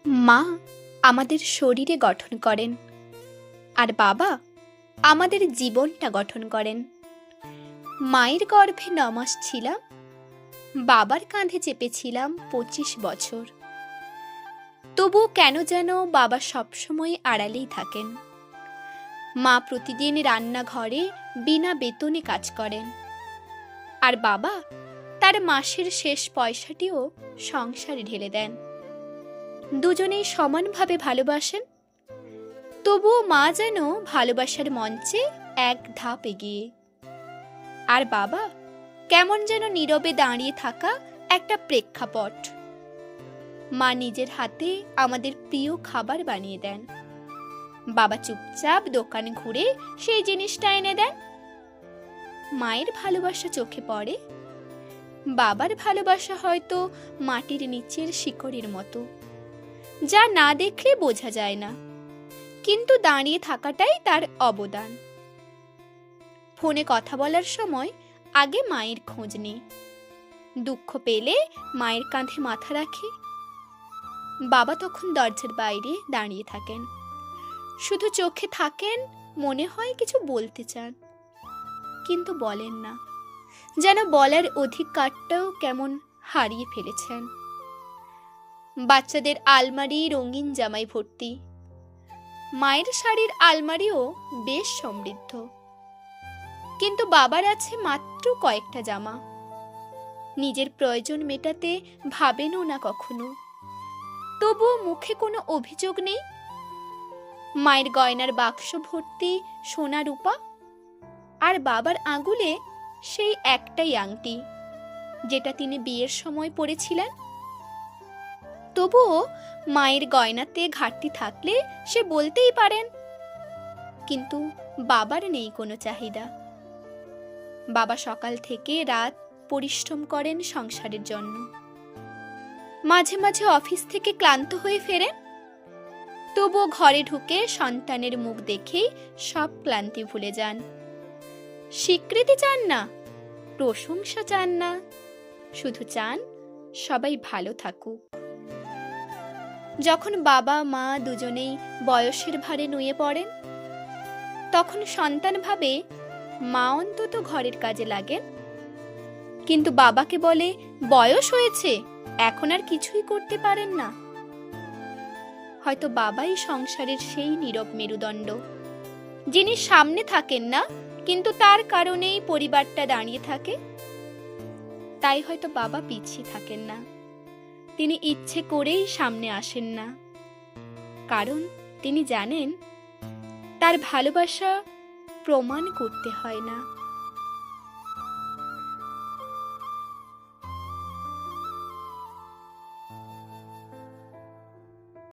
মা আমাদের শরীরে গঠন করেন, আর বাবা আমাদের জীবনটা গঠন করেন। মায়ের গর্ভে 9 মাস ছিলাম, বাবার কাঁধে চেপেছিলাম 25 বছর। তবু কেন যেন বাবা সবসময় আড়ালেই থাকেন। মা প্রতিদিন রান্নাঘরে বিনা বেতনে কাজ করেন, আর বাবা তার মাসের শেষ পয়সাটিও সংসারে ঢেলে দেন। দুজনেই সমানভাবে ভালোবাসেন, তবুও মা যেন ভালোবাসার মঞ্চে এক ধাপ এগিয়ে, আর বাবা কেমন যেন নীরবে দাঁড়িয়ে থাকা একটা প্রেক্ষাপট। মা নিজের হাতে আমাদের প্রিয় খাবার বানিয়ে দেন, বাবা চুপচাপ দোকানে ঘুরে সেই জিনিসটা এনে দেন। মায়ের ভালোবাসা চোখে পড়ে, বাবার ভালোবাসা হয়তো মাটির নিচের শিকড়ের মতো, যা না দেখলে বোঝা যায় না, কিন্তু দাঁড়িয়ে থাকাটাই তার অবদান। ফোনে কথা বলার সময় আগে মায়ের খোঁজ নিই, দুঃখ পেলে মায়ের কাঁধে মাথা রাখি। বাবা তখন দরজার বাইরে দাঁড়িয়ে থাকেন, শুধু চোখে থাকেন, মনে হয় কিছু বলতে চান, কিন্তু বলেন না, যেন বলার অধিকারটাও কেমন হারিয়ে ফেলেছেন। বাচ্চাদের আলমারি রঙিন জামাই ভর্তি, মায়ের শাড়ির আলমারিও বেশ সমৃদ্ধ, কিন্তু বাবার আছে মাত্র কয়েকটা জামা। নিজের প্রয়োজন মেটাতে ভাবেনও না কখনো, তবুও মুখে কোনো অভিযোগ নেই। মায়ের গয়নার বাক্স ভর্তি সোনা রূপা, আর বাবার আঙুলে সেই একটাই আংটি যেটা তিনি বিয়ের সময় পরেছিলেন। তবুও মায়ের গয়নাতে ঘাটতি থাকলে সে বলতেই পারেন, কিন্তু বাবার নেই কোনো চাহিদা। বাবা সকাল থেকে রাত পরিশ্রম করেন সংসারের জন্য, মাঝে মাঝে অফিস থেকে ক্লান্ত হয়ে ফেরেন, তবুও ঘরে ঢুকে সন্তানের মুখ দেখেই সব ক্লান্তি ভুলে যান। স্বীকৃতি চান না, প্রশংসা চান না, শুধু চান সবাই ভালো থাকুক। যখন বাবা মা দুজনেই বয়সের ভারে নুয়ে পড়েন, তখন সন্তান ভাবে মা অন্তত ঘরের কাজে লাগেন, কিন্তু বাবাকে বলে বয়স হয়েছে, এখন আর কিছুই করতে পারেন না। হয়তো বাবাই সংসারের সেই নীরব মেরুদণ্ড, যিনি সামনে থাকেন না, কিন্তু তার কারণেই পরিবারটা দাঁড়িয়ে থাকে। তাই হয়তো বাবা পিছিয়ে থাকেন না, তিনি ইচ্ছে করেই সামনে আসেন না, কারণ তিনি জানেন তার ভালোবাসা প্রমাণ করতে হয় না।